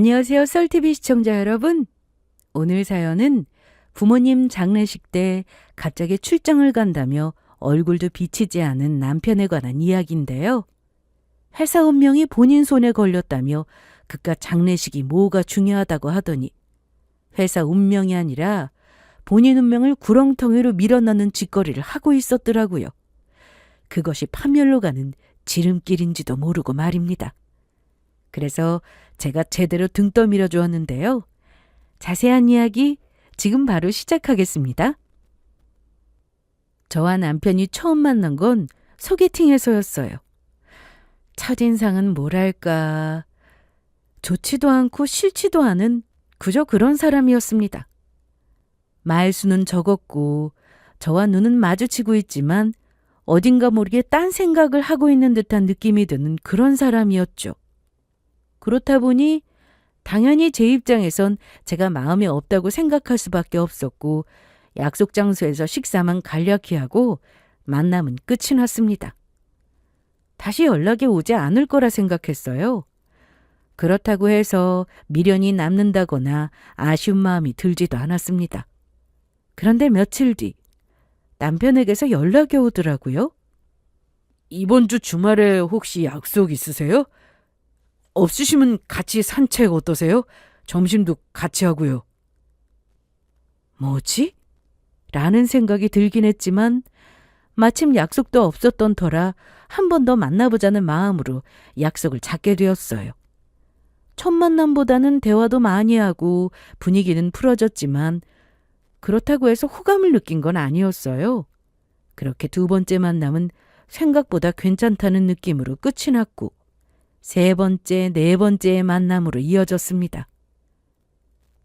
안녕하세요, 썰TV 시청자 여러분. 오늘 사연은 부모님 장례식 때 갑자기 출장을 간다며 얼굴도 비치지 않은 남편에 관한 이야기인데요. 회사 운명이 본인 손에 걸렸다며 그깟 장례식이 뭐가 중요하다고 하더니 회사 운명이 아니라 본인 운명을 구렁텅이로 밀어넣는 짓거리를 하고 있었더라고요. 그것이 파멸로 가는 지름길인지도 모르고 말입니다. 그래서 제가 제대로 등 떠밀어 주었는데요. 자세한 이야기 지금 바로 시작하겠습니다. 저와 남편이 처음 만난 건 소개팅에서였어요. 첫인상은 뭐랄까, 좋지도 않고 싫지도 않은 그저 그런 사람이었습니다. 말수는 적었고 저와 눈은 마주치고 있지만 어딘가 모르게 딴 생각을 하고 있는 듯한 느낌이 드는 그런 사람이었죠. 그렇다 보니 당연히 제 입장에선 제가 마음에 없다고 생각할 수밖에 없었고 약속 장소에서 식사만 간략히 하고 만남은 끝이 났습니다. 다시 연락이 오지 않을 거라 생각했어요. 그렇다고 해서 미련이 남는다거나 아쉬운 마음이 들지도 않았습니다. 그런데 며칠 뒤 남편에게서 연락이 오더라고요. 이번 주 주말에 혹시 약속 있으세요? 없으시면 같이 산책 어떠세요? 점심도 같이 하고요. 뭐지? 라는 생각이 들긴 했지만 마침 약속도 없었던 터라 한 번 더 만나보자는 마음으로 약속을 잡게 되었어요. 첫 만남보다는 대화도 많이 하고 분위기는 풀어졌지만 그렇다고 해서 호감을 느낀 건 아니었어요. 그렇게 두 번째 만남은 생각보다 괜찮다는 느낌으로 끝이 났고 세 번째, 네 번째의 만남으로 이어졌습니다.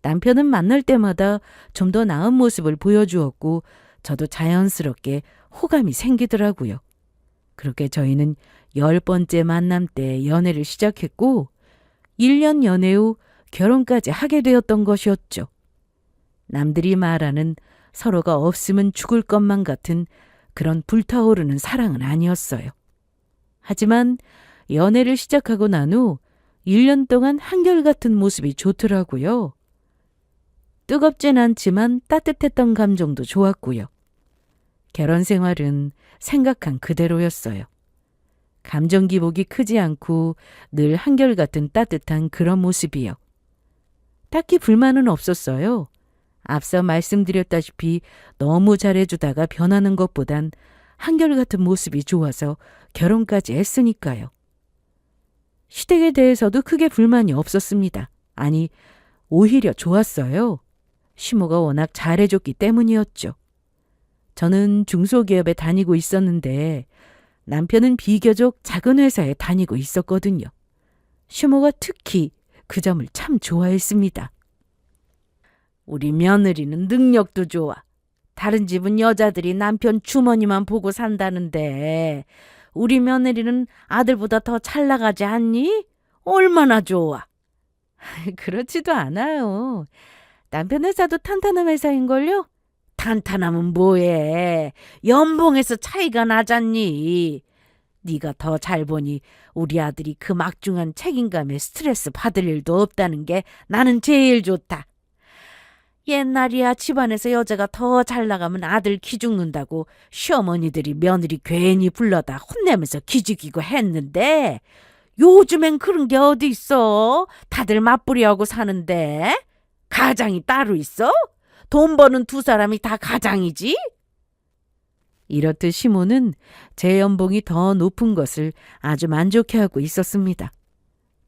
남편은 만날 때마다 좀 더 나은 모습을 보여주었고 저도 자연스럽게 호감이 생기더라고요. 그렇게 저희는 10번째 만남 때 연애를 시작했고 1년 연애 후 결혼까지 하게 되었던 것이었죠. 남들이 말하는 서로가 없으면 죽을 것만 같은 그런 불타오르는 사랑은 아니었어요. 하지만 연애를 시작하고 난 후 1년 동안 한결같은 모습이 좋더라고요. 뜨겁진 않지만 따뜻했던 감정도 좋았고요. 결혼 생활은 생각한 그대로였어요. 감정 기복이 크지 않고 늘 한결같은 따뜻한 그런 모습이요. 딱히 불만은 없었어요. 앞서 말씀드렸다시피 너무 잘해주다가 변하는 것보단 한결같은 모습이 좋아서 결혼까지 했으니까요. 시댁에 대해서도 크게 불만이 없었습니다. 아니, 오히려 좋았어요. 시모가 워낙 잘해줬기 때문이었죠. 저는 중소기업에 다니고 있었는데 남편은 비교적 작은 회사에 다니고 있었거든요. 시모가 특히 그 점을 참 좋아했습니다. 우리 며느리는 능력도 좋아. 다른 집은 여자들이 남편 주머니만 보고 산다는데 우리 며느리는 아들보다 더 잘 나가지 않니? 얼마나 좋아. 그렇지도 않아요. 남편 회사도 탄탄한 회사인걸요? 탄탄하면 뭐해. 연봉에서 차이가 나잖니. 네가 더 잘 보니 우리 아들이 그 막중한 책임감에 스트레스 받을 일도 없다는 게 나는 제일 좋다. 옛날이야 집안에서 여자가 더 잘 나가면 아들 기죽는다고 시어머니들이 며느리 괜히 불러다 혼내면서 기죽이고 했는데 요즘엔 그런 게 어디 있어. 다들 맞벌이하고 사는데. 가장이 따로 있어? 돈 버는 두 사람이 다 가장이지? 이렇듯 시모는 제 연봉이 더 높은 것을 아주 만족해하고 있었습니다.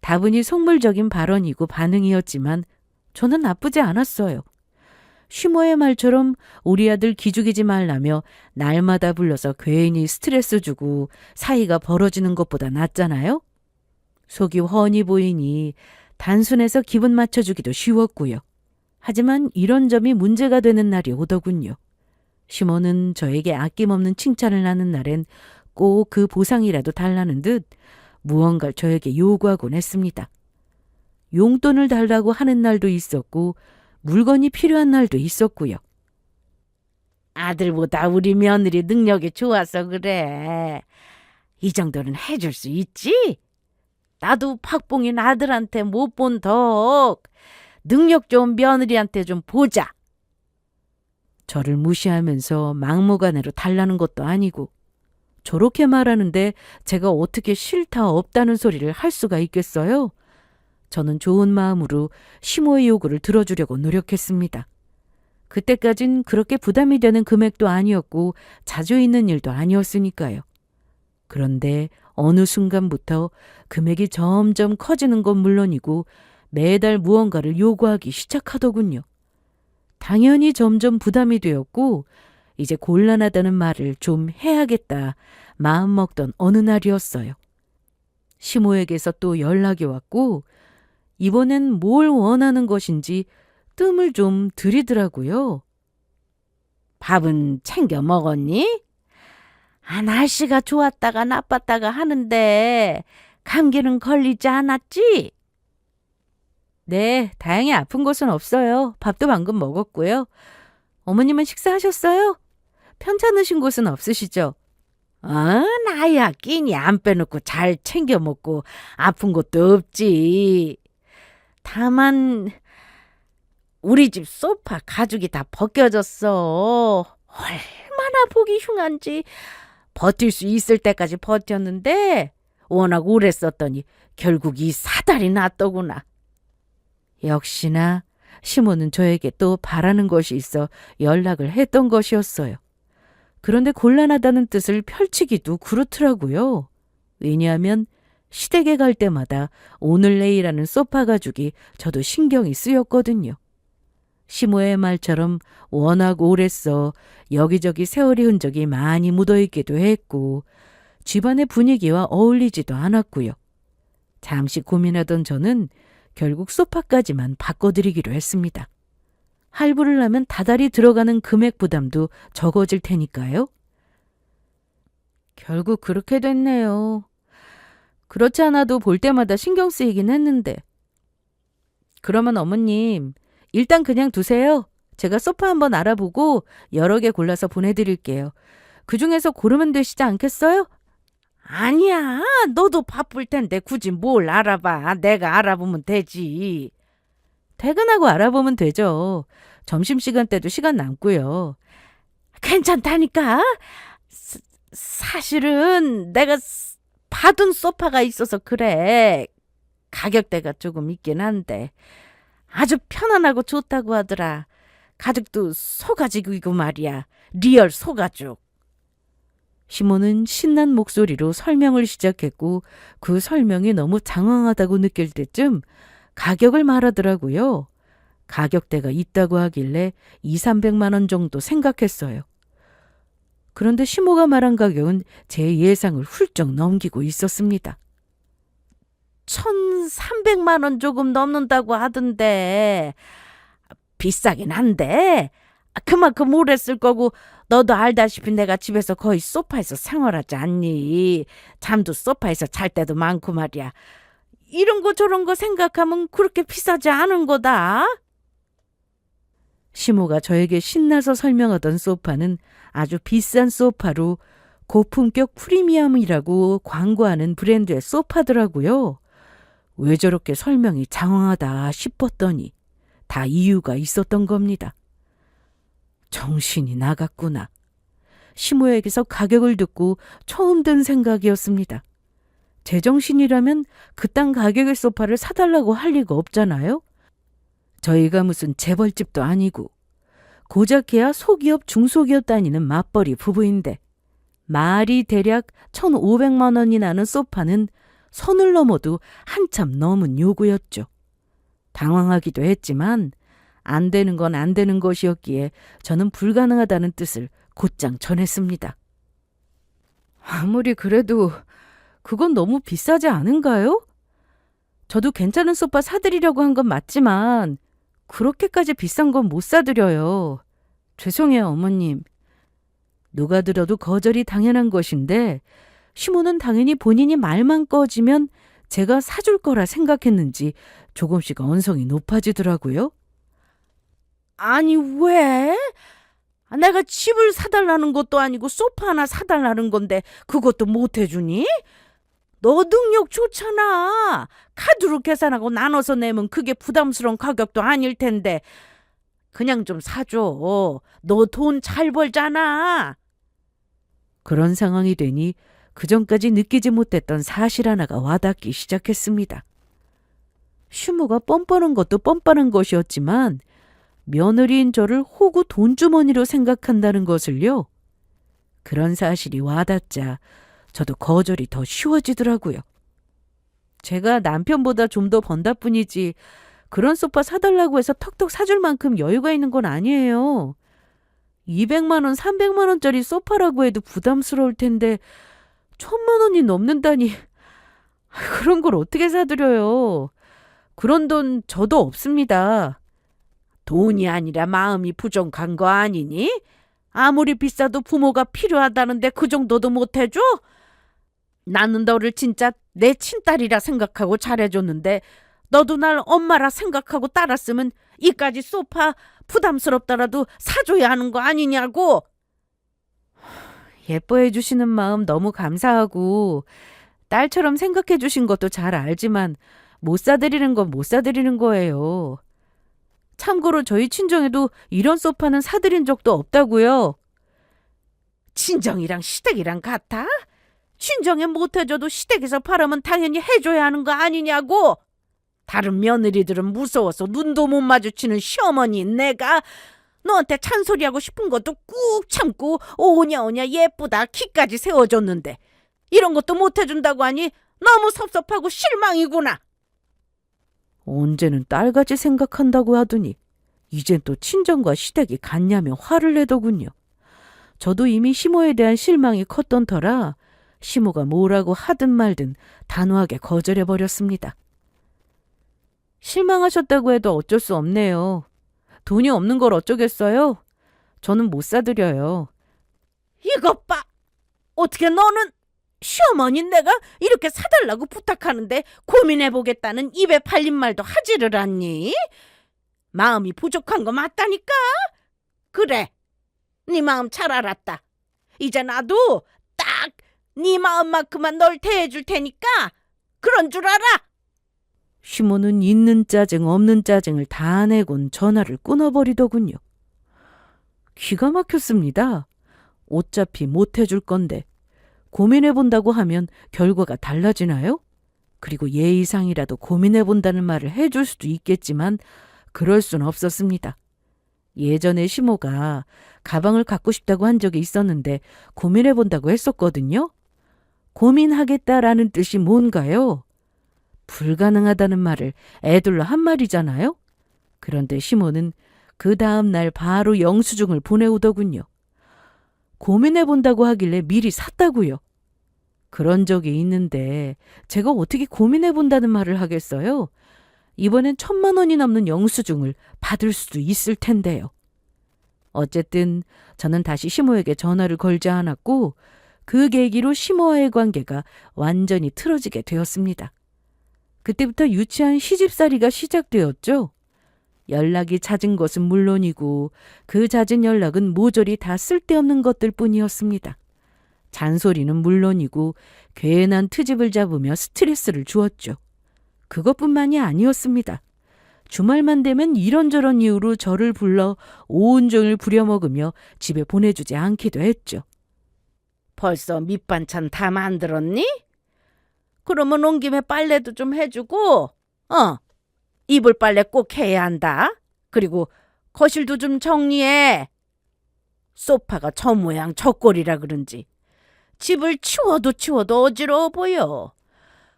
다분히 속물적인 발언이고 반응이었지만 저는 나쁘지 않았어요. 시모의 말처럼 우리 아들 기죽이지 말라며 날마다 불러서 괜히 스트레스 주고 사이가 벌어지는 것보다 낫잖아요. 속이 훤히 보이니 단순해서 기분 맞춰주기도 쉬웠고요. 하지만 이런 점이 문제가 되는 날이 오더군요. 시모는 저에게 아낌없는 칭찬을 하는 날엔 꼭 그 보상이라도 달라는 듯 무언가를 저에게 요구하곤 했습니다. 용돈을 달라고 하는 날도 있었고 물건이 필요한 날도 있었고요. 아들보다 우리 며느리 능력이 좋아서 그래. 이 정도는 해줄 수 있지? 나도 박봉인 아들한테 못 본 덕 능력 좋은 며느리한테 좀 보자. 저를 무시하면서 막무가내로 달라는 것도 아니고 저렇게 말하는데 제가 어떻게 싫다 없다는 소리를 할 수가 있겠어요? 저는 좋은 마음으로 시모의 요구를 들어주려고 노력했습니다. 그때까진 그렇게 부담이 되는 금액도 아니었고 자주 있는 일도 아니었으니까요. 그런데 어느 순간부터 금액이 점점 커지는 건 물론이고 매달 무언가를 요구하기 시작하더군요. 당연히 점점 부담이 되었고 이제 곤란하다는 말을 좀 해야겠다 마음먹던 어느 날이었어요. 시모에게서 또 연락이 왔고 이번엔 뭘 원하는 것인지 뜸을 좀 들이더라고요. 밥은 챙겨 먹었니? 날씨가 좋았다가 나빴다가 하는데 감기는 걸리지 않았지? 네, 다행히 아픈 것은 없어요. 밥도 방금 먹었고요. 어머님은 식사하셨어요? 편찮으신 곳은 없으시죠? 나야 끼니 안 빼놓고 잘 챙겨 먹고 아픈 것도 없지. 다만 우리 집 소파 가죽이 다 벗겨졌어. 얼마나 보기 흉한지. 버틸 수 있을 때까지 버텼는데 워낙 오래 썼더니 결국 이 사달이 났더구나. 역시나 시모는 저에게 또 바라는 것이 있어 연락을 했던 것이었어요. 그런데 곤란하다는 뜻을 펼치기도 그렇더라고요. 왜냐하면 시댁에 갈 때마다 오늘 내일하는 소파 가죽이 저도 신경이 쓰였거든요. 시모의 말처럼 워낙 오래 써 여기저기 세월이 흔적이 많이 묻어있기도 했고 집안의 분위기와 어울리지도 않았고요. 잠시 고민하던 저는 결국 소파까지만 바꿔드리기로 했습니다. 할부를 하면 다달이 들어가는 금액 부담도 적어질 테니까요. 결국 그렇게 됐네요. 그렇지 않아도 볼 때마다 신경 쓰이긴 했는데. 그러면 어머님, 일단 그냥 두세요. 제가 소파 한번 알아보고 여러 개 골라서 보내드릴게요. 그중에서 고르면 되시지 않겠어요? 아니야, 너도 바쁠 텐데 굳이 뭘 알아봐. 내가 알아보면 되지. 퇴근하고 알아보면 되죠. 점심시간 때도 시간 남고요. 괜찮다니까. 사실은 내가 받은 소파가 있어서 그래. 가격대가 조금 있긴 한데 아주 편안하고 좋다고 하더라. 가죽도 소가죽이고 말이야. 리얼 소가죽. 시모는 신난 목소리로 설명을 시작했고 그 설명이 너무 장황하다고 느낄 때쯤 가격을 말하더라고요. 가격대가 있다고 하길래 200~300만 원 정도 생각했어요. 그런데 시모가 말한 가격은 제 예상을 훌쩍 넘기고 있었습니다. 1,300만 원 조금 넘는다고 하던데 비싸긴 한데 그만큼 오래 쓸 거고 너도 알다시피 내가 집에서 거의 소파에서 생활하지 않니? 잠도 소파에서 잘 때도 많고 말이야. 이런 거 저런 거 생각하면 그렇게 비싸지 않은 거다. 시모가 저에게 신나서 설명하던 소파는 아주 비싼 소파로 고품격 프리미엄이라고 광고하는 브랜드의 소파더라고요. 왜 저렇게 설명이 장황하다 싶었더니 다 이유가 있었던 겁니다. 정신이 나갔구나. 시모에게서 가격을 듣고 처음 든 생각이었습니다. 제정신이라면 그딴 가격의 소파를 사달라고 할 리가 없잖아요. 저희가 무슨 재벌집도 아니고 고작해야 소기업 중소기업 다니는 맞벌이 부부인데 말이 대략 1,500만 원이 나는 소파는 선을 넘어도 한참 넘은 요구였죠. 당황하기도 했지만 안 되는 건 안 되는 것이었기에 저는 불가능하다는 뜻을 곧장 전했습니다. 아무리 그래도 그건 너무 비싸지 않은가요? 저도 괜찮은 소파 사드리려고 한 건 맞지만 그렇게까지 비싼 건 못 사드려요. 죄송해요, 어머님. 누가 들어도 거절이 당연한 것인데 시모는 당연히 본인이 말만 꺼지면 제가 사줄 거라 생각했는지 조금씩 언성이 높아지더라고요. 아니 왜? 내가 집을 사달라는 것도 아니고 소파 하나 사달라는 건데 그것도 못 해주니? 너 능력 좋잖아. 카드로 계산하고 나눠서 내면 그게 부담스러운 가격도 아닐 텐데. 그냥 좀 사줘. 너 돈 잘 벌잖아. 그런 상황이 되니 그전까지 느끼지 못했던 사실 하나가 와닿기 시작했습니다. 시모가 뻔뻔한 것도 뻔뻔한 것이었지만 며느리인 저를 호구 돈주머니로 생각한다는 것을요. 그런 사실이 와닿자 저도 거절이 더 쉬워지더라고요. 제가 남편보다 좀 더 번다 뿐이지 그런 소파 사달라고 해서 턱턱 사줄 만큼 여유가 있는 건 아니에요. 200만 원, 300만 원짜리 소파라고 해도 부담스러울 텐데 1000만 원이 넘는다니 그런 걸 어떻게 사드려요. 그런 돈 저도 없습니다. 돈이 아니라 마음이 부족한 거 아니니? 아무리 비싸도 부모가 필요하다는데 그 정도도 못 해줘? 나는 너를 진짜 내 친딸이라 생각하고 잘해줬는데 너도 날 엄마라 생각하고 따랐으면 이까지 소파 부담스럽더라도 사줘야 하는 거 아니냐고. 예뻐해 주시는 마음 너무 감사하고 딸처럼 생각해 주신 것도 잘 알지만 못 사드리는 건 못 사드리는 거예요. 참고로 저희 친정에도 이런 소파는 사드린 적도 없다고요. 친정이랑 시댁이랑 같아? 친정에 못 해줘도 시댁에서 팔으면 당연히 해줘야 하는 거 아니냐고. 다른 며느리들은 무서워서 눈도 못 마주치는 시어머니 내가 너한테 잔소리하고 싶은 것도 꾹 참고 오냐오냐 예쁘다 키까지 세워줬는데 이런 것도 못 해준다고 하니 너무 섭섭하고 실망이구나. 언제는 딸같이 생각한다고 하더니 이젠 또 친정과 시댁이 같냐며 화를 내더군요. 저도 이미 시모에 대한 실망이 컸던 터라 시모가 뭐라고 하든 말든 단호하게 거절해버렸습니다. 실망하셨다고 해도 어쩔 수 없네요. 돈이 없는 걸 어쩌겠어요? 저는 못 사드려요. 이것 봐! 어떻게 너는 시어머니 내가 이렇게 사달라고 부탁하는데 고민해보겠다는 입에 팔린 말도 하지를 않니? 마음이 부족한 거 맞다니까? 그래, 네 마음 잘 알았다. 이제 나도 딱 네 마음만큼만 널 대해줄 테니까 그런 줄 알아. 시모는 있는 짜증 없는 짜증을 다 내곤 전화를 끊어버리더군요. 기가 막혔습니다. 어차피 못 해줄 건데 고민해본다고 하면 결과가 달라지나요? 그리고 예의상이라도 고민해본다는 말을 해줄 수도 있겠지만 그럴 순 없었습니다. 예전에 시모가 가방을 갖고 싶다고 한 적이 있었는데 고민해본다고 했었거든요. 고민하겠다라는 뜻이 뭔가요? 불가능하다는 말을 애둘러 한 말이잖아요. 그런데 시모는 그 다음 날 바로 영수증을 보내오더군요. 고민해본다고 하길래 미리 샀다고요. 그런 적이 있는데 제가 어떻게 고민해본다는 말을 하겠어요? 이번엔 1000만 원이 넘는 영수증을 받을 수도 있을 텐데요. 어쨌든 저는 다시 시모에게 전화를 걸지 않았고 그 계기로 시모와의 관계가 완전히 틀어지게 되었습니다. 그때부터 유치한 시집살이가 시작되었죠. 연락이 잦은 것은 물론이고 그 잦은 연락은 모조리 다 쓸데없는 것들 뿐이었습니다. 잔소리는 물론이고 괜한 트집을 잡으며 스트레스를 주었죠. 그것뿐만이 아니었습니다. 주말만 되면 이런저런 이유로 저를 불러 온종일 부려먹으며 집에 보내주지 않기도 했죠. 벌써 밑반찬 다 만들었니? 그러면 온 김에 빨래도 좀 해주고 이불 빨래 꼭 해야 한다. 그리고 거실도 좀 정리해. 소파가 저 모양 저 꼴이라 그런지 집을 치워도 어지러워 보여.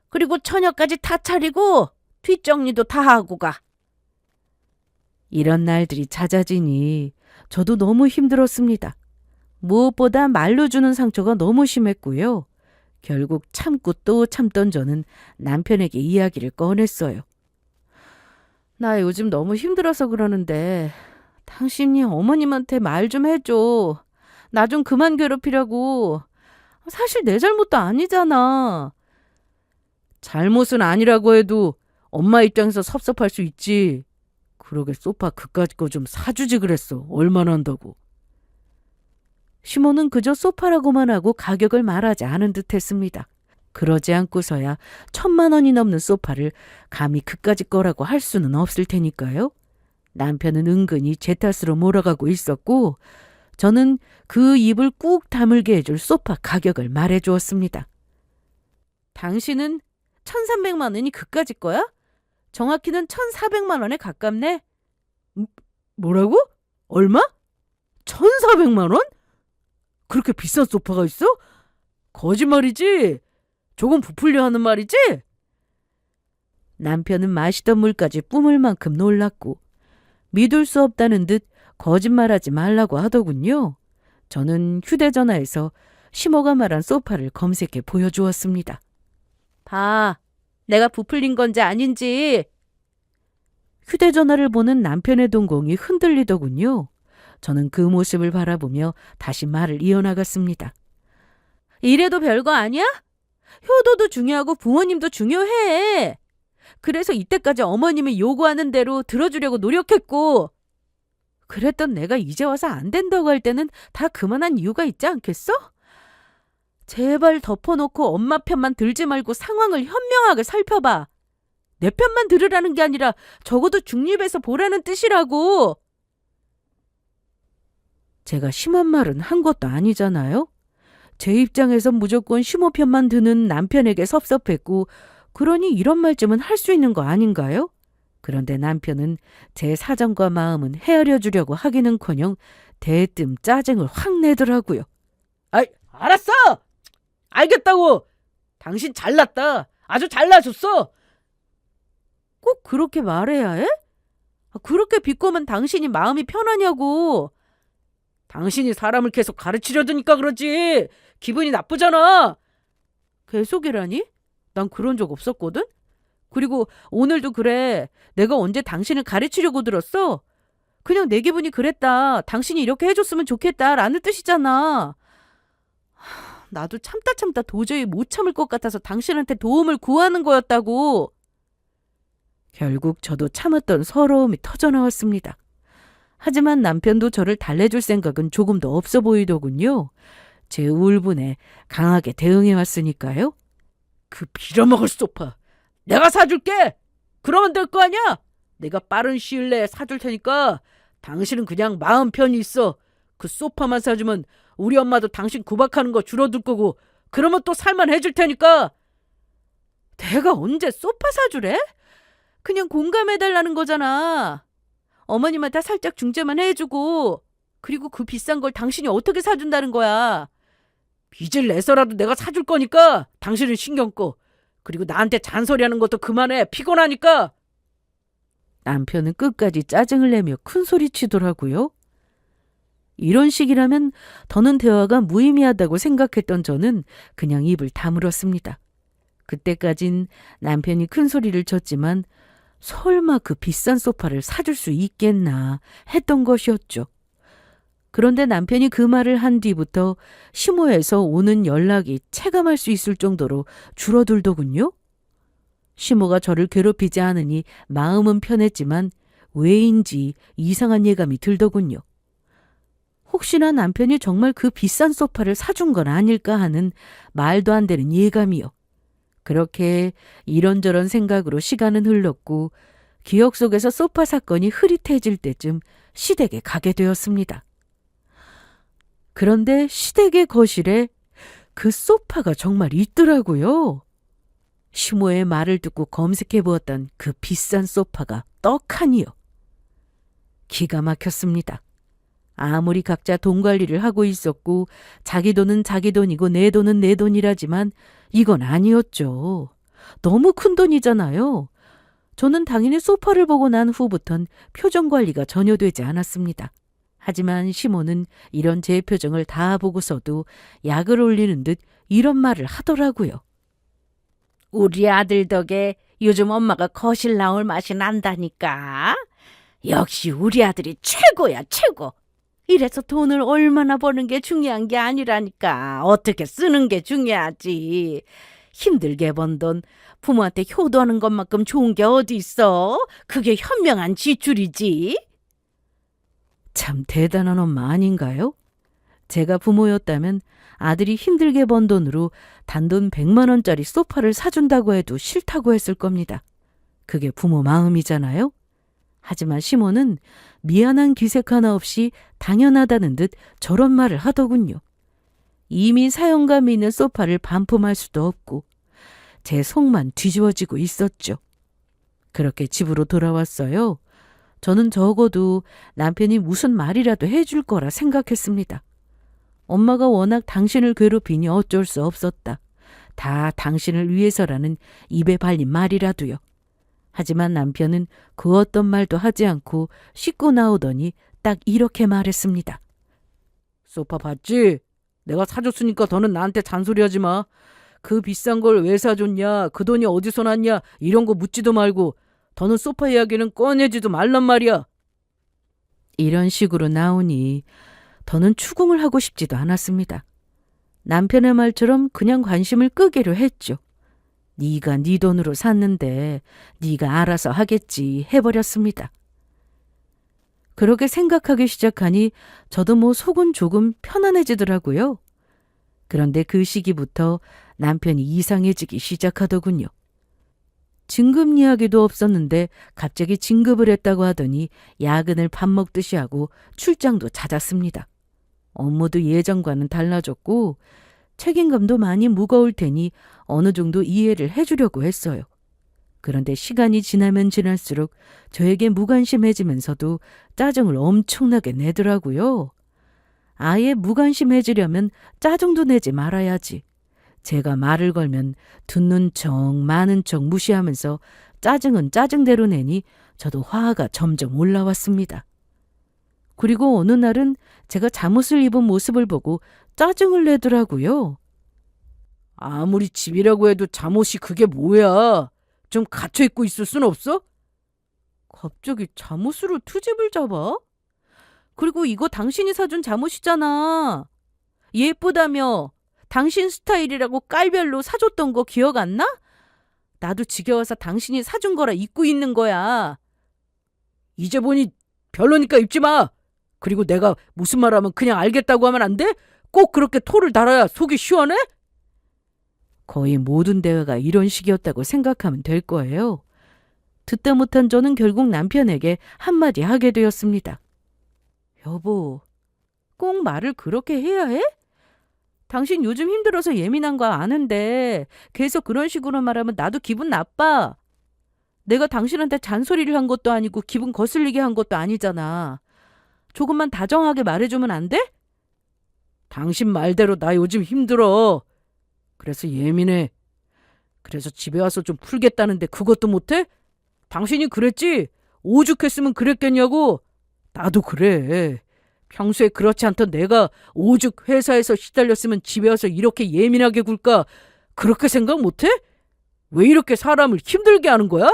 그리고 저녁까지 다 차리고 뒷정리도 다 하고 가. 이런 날들이 잦아지니 저도 너무 힘들었습니다. 무엇보다 말로 주는 상처가 너무 심했고요. 결국 참고 또 참던 저는 남편에게 이야기를 꺼냈어요. 나 요즘 너무 힘들어서 그러는데 당신이 어머님한테 말 좀 해줘. 나 좀 그만 괴롭히라고. 사실 내 잘못도 아니잖아. 잘못은 아니라고 해도 엄마 입장에서 섭섭할 수 있지. 그러게 소파 그까짓 거 좀 사주지 그랬어. 얼마나 한다고. 시모는 그저 소파라고만 하고 가격을 말하지 않은 듯 했습니다. 그러지 않고서야 1,000만 원이 넘는 소파를 감히 그까짓 거라고 할 수는 없을 테니까요. 남편은 은근히 제 탓으로 몰아가고 있었고 저는 그 입을 꾹 다물게 해줄 소파 가격을 말해주었습니다. 당신은 1,300만 원이 그까짓 거야? 정확히는 1,400만 원에 가깝네. 뭐라고? 얼마? 1,400만 원? 그렇게 비싼 소파가 있어? 거짓말이지? 조금 부풀려 하는 말이지? 남편은 마시던 물까지 뿜을 만큼 놀랐고 믿을 수 없다는 듯 거짓말하지 말라고 하더군요. 저는 휴대전화에서 시모가 말한 소파를 검색해 보여주었습니다. 봐, 내가 부풀린 건지 아닌지. 휴대전화를 보는 남편의 동공이 흔들리더군요. 저는 그 모습을 바라보며 다시 말을 이어나갔습니다. 이래도 별거 아니야? 효도도 중요하고 부모님도 중요해. 그래서 이때까지 어머님이 요구하는 대로 들어주려고 노력했고 그랬던 내가 이제 와서 안 된다고 할 때는 다 그만한 이유가 있지 않겠어? 제발 덮어놓고 엄마 편만 들지 말고 상황을 현명하게 살펴봐. 내 편만 들으라는 게 아니라 적어도 중립해서 보라는 뜻이라고. 제가 심한 말은 한 것도 아니잖아요. 제 입장에서 무조건 시모 편만 드는 남편에게 섭섭했고 그러니 이런 말쯤은 할 수 있는 거 아닌가요? 그런데 남편은 제 사정과 마음은 헤아려 주려고 하기는커녕 대뜸 짜증을 확 내더라고요. 아이, 알았어! 알겠다고! 당신 잘났다. 아주 잘나줬어. 꼭 그렇게 말해야 해? 그렇게 비꼬면 당신이 마음이 편하냐고. 당신이 사람을 계속 가르치려 드니까 그러지. 기분이 나쁘잖아. 계속이라니? 난 그런 적 없었거든? 그리고 오늘도 그래. 내가 언제 당신을 가르치려고 들었어? 그냥 내 기분이 그랬다. 당신이 이렇게 해줬으면 좋겠다 라는 뜻이잖아. 나도 참다 도저히 못 참을 것 같아서 당신한테 도움을 구하는 거였다고. 결국 저도 참았던 서러움이 터져나왔습니다. 하지만 남편도 저를 달래줄 생각은 조금도 없어 보이더군요. 제 울분에 강하게 대응해 왔으니까요. 그 빌어먹을 소파 내가 사줄게. 그러면 될 거 아니야. 내가 빠른 시일 내에 사줄 테니까 당신은 그냥 마음 편히 있어. 그 소파만 사주면 우리 엄마도 당신 구박하는 거 줄어들 거고 그러면 또 살만해질 테니까. 내가 언제 소파 사주래? 그냥 공감해달라는 거잖아. 어머님한테 살짝 중재만 해주고 그리고 그 비싼 걸 당신이 어떻게 사준다는 거야. 빚을 내서라도 내가 사줄 거니까 당신은 신경 꺼. 그리고 나한테 잔소리하는 것도 그만해. 피곤하니까. 남편은 끝까지 짜증을 내며 큰소리치더라고요. 이런 식이라면 더는 대화가 무의미하다고 생각했던 저는 그냥 입을 다물었습니다. 그때까진 남편이 큰소리를 쳤지만 설마 그 비싼 소파를 사줄 수 있겠나 했던 것이었죠. 그런데 남편이 그 말을 한 뒤부터 시모에서 오는 연락이 체감할 수 있을 정도로 줄어들더군요. 시모가 저를 괴롭히지 않으니 마음은 편했지만 왜인지 이상한 예감이 들더군요. 혹시나 남편이 정말 그 비싼 소파를 사준 건 아닐까 하는 말도 안 되는 예감이요. 그렇게 이런저런 생각으로 시간은 흘렀고 기억 속에서 소파 사건이 흐릿해질 때쯤 시댁에 가게 되었습니다. 그런데 시댁의 거실에 그 소파가 정말 있더라고요. 시모의 말을 듣고 검색해 보았던 그 비싼 소파가 떡하니요. 기가 막혔습니다. 아무리 각자 돈 관리를 하고 있었고 자기 돈은 자기 돈이고 내 돈은 내 돈이라지만 이건 아니었죠. 너무 큰 돈이잖아요. 저는 당연히 소파를 보고 난 후부턴 표정 관리가 전혀 되지 않았습니다. 하지만 시모는 이런 제 표정을 다 보고서도 약을 올리는 듯 이런 말을 하더라고요. 우리 아들 덕에 요즘 엄마가 거실 나올 맛이 난다니까. 역시 우리 아들이 최고야, 최고. 이래서 돈을 얼마나 버는 게 중요한 게 아니라니까. 어떻게 쓰는 게 중요하지. 힘들게 번 돈 부모한테 효도하는 것만큼 좋은 게 어디 있어. 그게 현명한 지출이지. 참 대단한 엄마 아닌가요? 제가 부모였다면 아들이 힘들게 번 돈으로 단돈 100만 원짜리 소파를 사준다고 해도 싫다고 했을 겁니다. 그게 부모 마음이잖아요. 하지만 시모는 미안한 기색 하나 없이 당연하다는 듯 저런 말을 하더군요. 이미 사용감이 있는 소파를 반품할 수도 없고 제 속만 뒤집어지고 있었죠. 그렇게 집으로 돌아왔어요. 저는 적어도 남편이 무슨 말이라도 해줄 거라 생각했습니다. 엄마가 워낙 당신을 괴롭히니 어쩔 수 없었다. 다 당신을 위해서라는 입에 발린 말이라도요. 하지만 남편은 그 어떤 말도 하지 않고 씻고 나오더니 딱 이렇게 말했습니다. 소파 봤지? 내가 사줬으니까 더는 나한테 잔소리하지 마. 그 비싼 걸 왜 사줬냐? 그 돈이 어디서 났냐? 이런 거 묻지도 말고 더는 소파 이야기는 꺼내지도 말란 말이야. 이런 식으로 나오니 더는 추궁을 하고 싶지도 않았습니다. 남편의 말처럼 그냥 관심을 끄기로 했죠. 네가 네 돈으로 샀는데 네가 알아서 하겠지 해버렸습니다. 그렇게 생각하기 시작하니 저도 뭐 속은 조금 편안해지더라고요. 그런데 그 시기부터 남편이 이상해지기 시작하더군요. 진급 이야기도 없었는데 갑자기 진급을 했다고 하더니 야근을 밥 먹듯이 하고 출장도 잦았습니다. 업무도 예전과는 달라졌고 책임감도 많이 무거울 테니 어느 정도 이해를 해주려고 했어요. 그런데 시간이 지나면 지날수록 저에게 무관심해지면서도 짜증을 엄청나게 내더라고요. 아예 무관심해지려면 짜증도 내지 말아야지. 제가 말을 걸면 듣는 척 많은 척 무시하면서 짜증은 짜증대로 내니 저도 화가 점점 올라왔습니다. 그리고 어느 날은 제가 잠옷을 입은 모습을 보고 짜증을 내더라고요. 아무리 집이라고 해도 잠옷이 그게 뭐야? 좀 갇혀 입고 있을 순 없어? 갑자기 잠옷으로 트집을 잡아? 그리고 이거 당신이 사준 잠옷이잖아. 예쁘다며. 당신 스타일이라고 깔별로 사줬던 거 기억 안 나? 나도 지겨워서 당신이 사준 거라 입고 있는 거야. 이제 보니 별로니까 입지 마. 그리고 내가 무슨 말하면 그냥 알겠다고 하면 안 돼? 꼭 그렇게 토를 달아야 속이 시원해? 거의 모든 대화가 이런 식이었다고 생각하면 될 거예요. 듣다 못한 저는 결국 남편에게 한마디 하게 되었습니다. 여보, 꼭 말을 그렇게 해야 해? 당신 요즘 힘들어서 예민한 거 아는데 계속 그런 식으로 말하면 나도 기분 나빠. 내가 당신한테 잔소리를 한 것도 아니고 기분 거슬리게 한 것도 아니잖아. 조금만 다정하게 말해주면 안 돼? 당신 말대로 나 요즘 힘들어. 그래서 예민해. 그래서 집에 와서 좀 풀겠다는데 그것도 못해? 당신이 그랬지? 오죽했으면 그랬겠냐고. 나도 그래. 평소에 그렇지 않던 내가 오죽 회사에서 시달렸으면 집에 와서 이렇게 예민하게 굴까? 그렇게 생각 못해? 왜 이렇게 사람을 힘들게 하는 거야?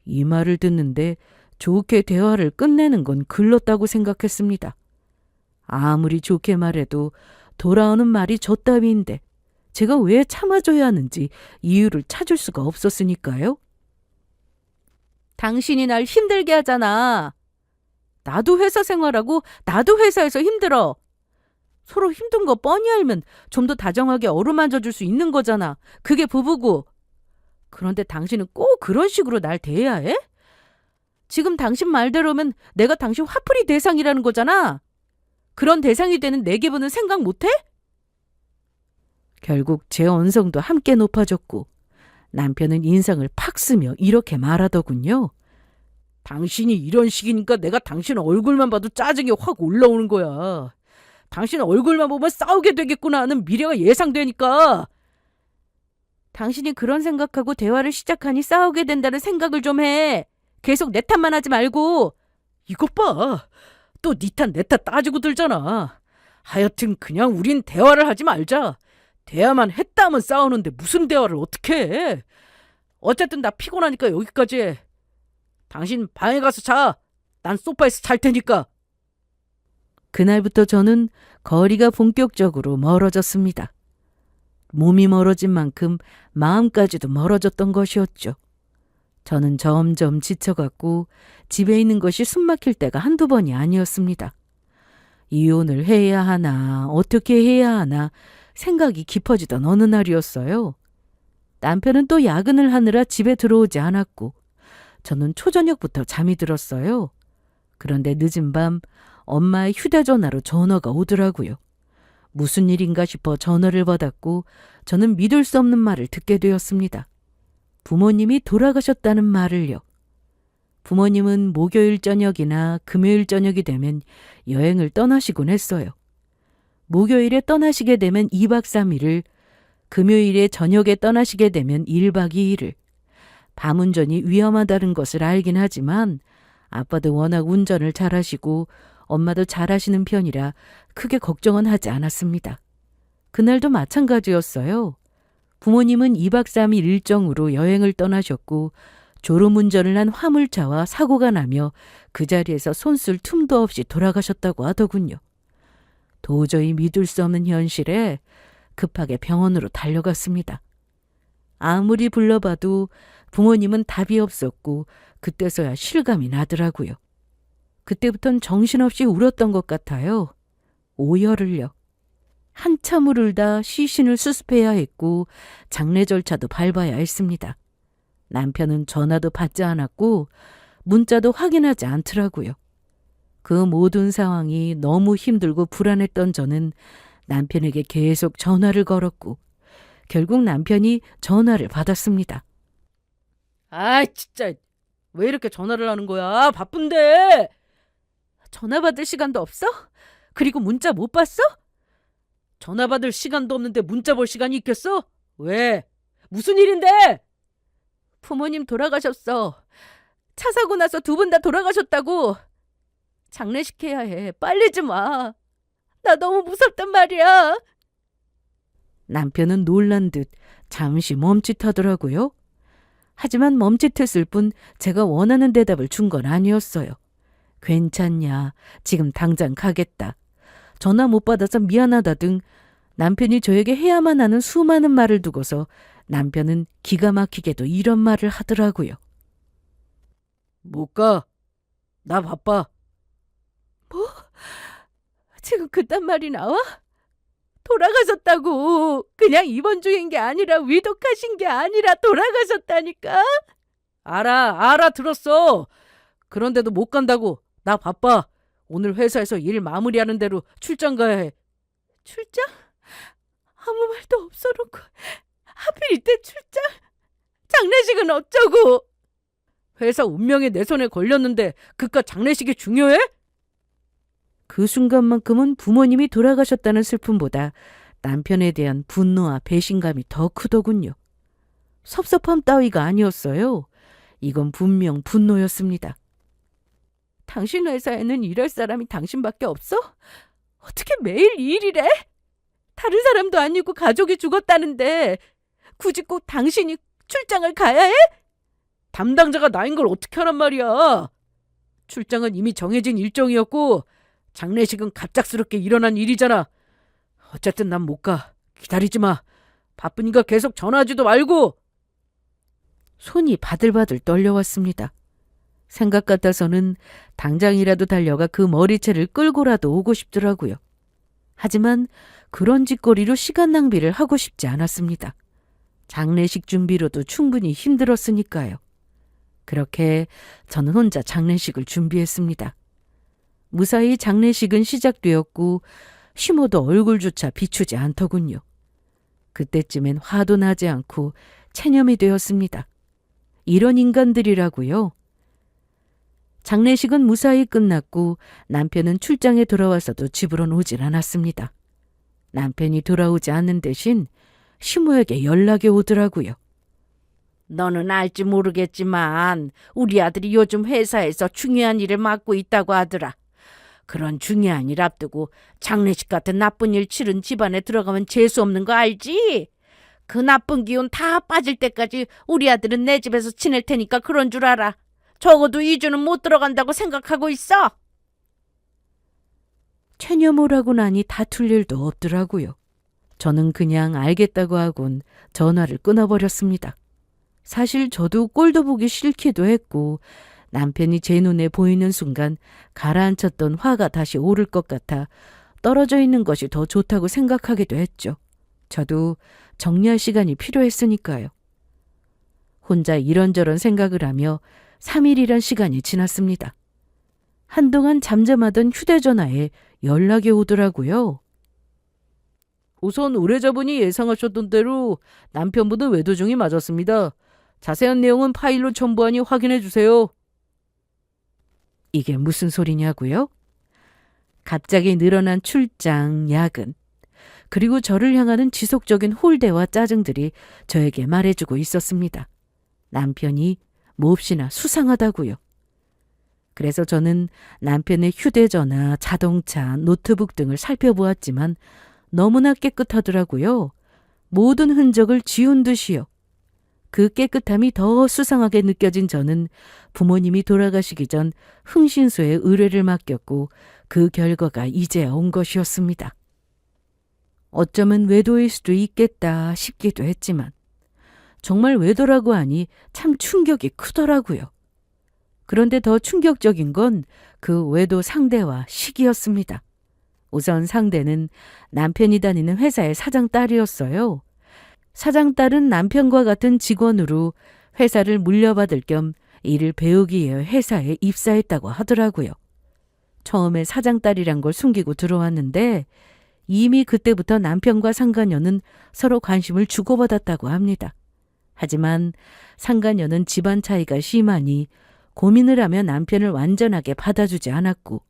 이 말을 듣는데 좋게 대화를 끝내는 건 글렀다고 생각했습니다. 아무리 좋게 말해도 돌아오는 말이 저 따위인데 제가 왜 참아줘야 하는지 이유를 찾을 수가 없었으니까요. 당신이 날 힘들게 하잖아. 나도 회사 생활하고 나도 회사에서 힘들어. 서로 힘든 거 뻔히 알면 좀 더 다정하게 어루만져 줄 수 있는 거잖아. 그게 부부고. 그런데 당신은 꼭 그런 식으로 날 대해야 해? 지금 당신 말대로면 내가 당신 화풀이 대상이라는 거잖아. 그런 대상이 되는 내 기분은 생각 못해? 결국 제 언성도 함께 높아졌고 남편은 인상을 팍 쓰며 이렇게 말하더군요. 당신이 이런 식이니까 내가 당신 얼굴만 봐도 짜증이 확 올라오는 거야. 당신 얼굴만 보면 싸우게 되겠구나 하는 미래가 예상되니까. 당신이 그런 생각하고 대화를 시작하니 싸우게 된다는 생각을 좀 해. 계속 내 탓만 하지 말고. 이것 봐. 또 네 탓 내 탓 따지고 들잖아. 하여튼 그냥 우린 대화를 하지 말자. 대화만 했다 하면 싸우는데 무슨 대화를 어떻게 해. 어쨌든 나 피곤하니까 여기까지 해. 당신 방에 가서 자. 난 소파에서 잘 테니까. 그날부터 저는 거리가 본격적으로 멀어졌습니다. 몸이 멀어진 만큼 마음까지도 멀어졌던 것이었죠. 저는 점점 지쳐갔고 집에 있는 것이 숨막힐 때가 한두 번이 아니었습니다. 이혼을 해야 하나, 어떻게 해야 하나 생각이 깊어지던 어느 날이었어요. 남편은 또 야근을 하느라 집에 들어오지 않았고 저는 초저녁부터 잠이 들었어요. 그런데 늦은 밤 엄마의 휴대전화로 전화가 오더라고요. 무슨 일인가 싶어 전화를 받았고 저는 믿을 수 없는 말을 듣게 되었습니다. 부모님이 돌아가셨다는 말을요. 부모님은 목요일 저녁이나 금요일 저녁이 되면 여행을 떠나시곤 했어요. 목요일에 떠나시게 되면 2박 3일을, 금요일에 저녁에 떠나시게 되면 1박 2일을. 밤운전이 위험하다는 것을 알긴 하지만 아빠도 워낙 운전을 잘하시고 엄마도 잘하시는 편이라 크게 걱정은 하지 않았습니다. 그날도 마찬가지였어요. 부모님은 2박 3일 일정으로 여행을 떠나셨고 졸음운전을 한 화물차와 사고가 나며 그 자리에서 손쓸 틈도 없이 돌아가셨다고 하더군요. 도저히 믿을 수 없는 현실에 급하게 병원으로 달려갔습니다. 아무리 불러봐도 부모님은 답이 없었고 그때서야 실감이 나더라고요. 그때부턴 정신없이 울었던 것 같아요. 오열을요. 한참을 울다 시신을 수습해야 했고 장례 절차도 밟아야 했습니다. 남편은 전화도 받지 않았고 문자도 확인하지 않더라고요. 그 모든 상황이 너무 힘들고 불안했던 저는 남편에게 계속 전화를 걸었고 결국 남편이 전화를 받았습니다. 아, 진짜 왜 이렇게 전화를 하는 거야? 바쁜데. 전화 받을 시간도 없어? 그리고 문자 못 봤어? 전화 받을 시간도 없는데 문자 볼 시간이 있겠어? 왜? 무슨 일인데? 부모님 돌아가셨어. 차 사고 나서 두 분 다 돌아가셨다고. 장례식 해야 해. 빨리 좀 와. 나 너무 무섭단 말이야. 남편은 놀란 듯 잠시 멈칫하더라고요. 하지만 멈칫했을 뿐 제가 원하는 대답을 준 건 아니었어요. 괜찮냐? 지금 당장 가겠다. 전화 못 받아서 미안하다 등 남편이 저에게 해야만 하는 수많은 말을 두고서 남편은 기가 막히게도 이런 말을 하더라고요. 못 가. 나 바빠. 뭐? 지금 그딴 말이 나와? 돌아가셨다고. 그냥 입원 중인 게 아니라 위독하신 게 아니라 돌아가셨다니까. 알아들었어. 그런데도 못 간다고. 나 바빠. 오늘 회사에서 일 마무리하는 대로 출장 가야 해. 출장? 아무 말도 없어놓고 하필 이때 출장? 장례식은 어쩌고? 회사 운명이 내 손에 걸렸는데 그깟 장례식이 중요해? 그 순간만큼은 부모님이 돌아가셨다는 슬픔보다 남편에 대한 분노와 배신감이 더 크더군요. 섭섭함 따위가 아니었어요. 이건 분명 분노였습니다. 당신 회사에는 일할 사람이 당신밖에 없어? 어떻게 매일 이 일이래? 다른 사람도 아니고 가족이 죽었다는데 굳이 꼭 당신이 출장을 가야 해? 담당자가 나인 걸 어떻게 하란 말이야. 출장은 이미 정해진 일정이었고 장례식은 갑작스럽게 일어난 일이잖아. 어쨌든 난 못 가. 기다리지 마. 바쁘니까 계속 전화하지도 말고. 손이 바들바들 떨려왔습니다. 생각 같아서는 당장이라도 달려가 그 머리채를 끌고라도 오고 싶더라고요. 하지만 그런 짓거리로 시간 낭비를 하고 싶지 않았습니다. 장례식 준비로도 충분히 힘들었으니까요. 그렇게 저는 혼자 장례식을 준비했습니다. 무사히 장례식은 시작되었고 시모도 얼굴조차 비추지 않더군요. 그때쯤엔 화도 나지 않고 체념이 되었습니다. 이런 인간들이라고요. 장례식은 무사히 끝났고 남편은 출장에 돌아와서도 집으로는 오질 않았습니다. 남편이 돌아오지 않는 대신 시모에게 연락이 오더라고요. 너는 알지 모르겠지만 우리 아들이 요즘 회사에서 중요한 일을 맡고 있다고 하더라. 그런 중요한 일 앞두고 장례식 같은 나쁜 일 치른 집안에 들어가면 재수 없는 거 알지? 그 나쁜 기운 다 빠질 때까지 우리 아들은 내 집에서 지낼 테니까 그런 줄 알아. 적어도 2주는 못 들어간다고 생각하고 있어. 체념오라고 나니 다툴 일도 없더라고요. 저는 그냥 알겠다고 하곤 전화를 끊어버렸습니다. 사실 저도 꼴도 보기 싫기도 했고 남편이 제 눈에 보이는 순간 가라앉혔던 화가 다시 오를 것 같아 떨어져 있는 것이 더 좋다고 생각하기도 했죠. 저도 정리할 시간이 필요했으니까요. 혼자 이런저런 생각을 하며 3일이란 시간이 지났습니다. 한동안 잠잠하던 휴대전화에 연락이 오더라고요. 우선 의뢰자분이 예상하셨던 대로 남편분은 외도종이 맞았습니다. 자세한 내용은 파일로 첨부하니 확인해 주세요. 이게 무슨 소리냐고요? 갑자기 늘어난 출장, 야근, 그리고 저를 향하는 지속적인 홀대와 짜증들이 저에게 말해주고 있었습니다. 남편이 몹시나 수상하다고요. 그래서 저는 남편의 휴대전화, 자동차, 노트북 등을 살펴보았지만 너무나 깨끗하더라고요. 모든 흔적을 지운 듯이요. 그 깨끗함이 더 수상하게 느껴진 저는 부모님이 돌아가시기 전 흥신소에 의뢰를 맡겼고 그 결과가 이제야 온 것이었습니다. 어쩌면 외도일 수도 있겠다 싶기도 했지만 정말 외도라고 하니 참 충격이 크더라고요. 그런데 더 충격적인 건 그 외도 상대와 시기였습니다. 우선 상대는 남편이 다니는 회사의 사장 딸이었어요. 사장 딸은 남편과 같은 직원으로 회사를 물려받을 겸 일을 배우기 위해 회사에 입사했다고 하더라고요. 처음에 사장 딸이란 걸 숨기고 들어왔는데 이미 그때부터 남편과 상간녀는 서로 관심을 주고받았다고 합니다. 하지만 상간녀는 집안 차이가 심하니 고민을 하며 남편을 완전하게 받아주지 않았고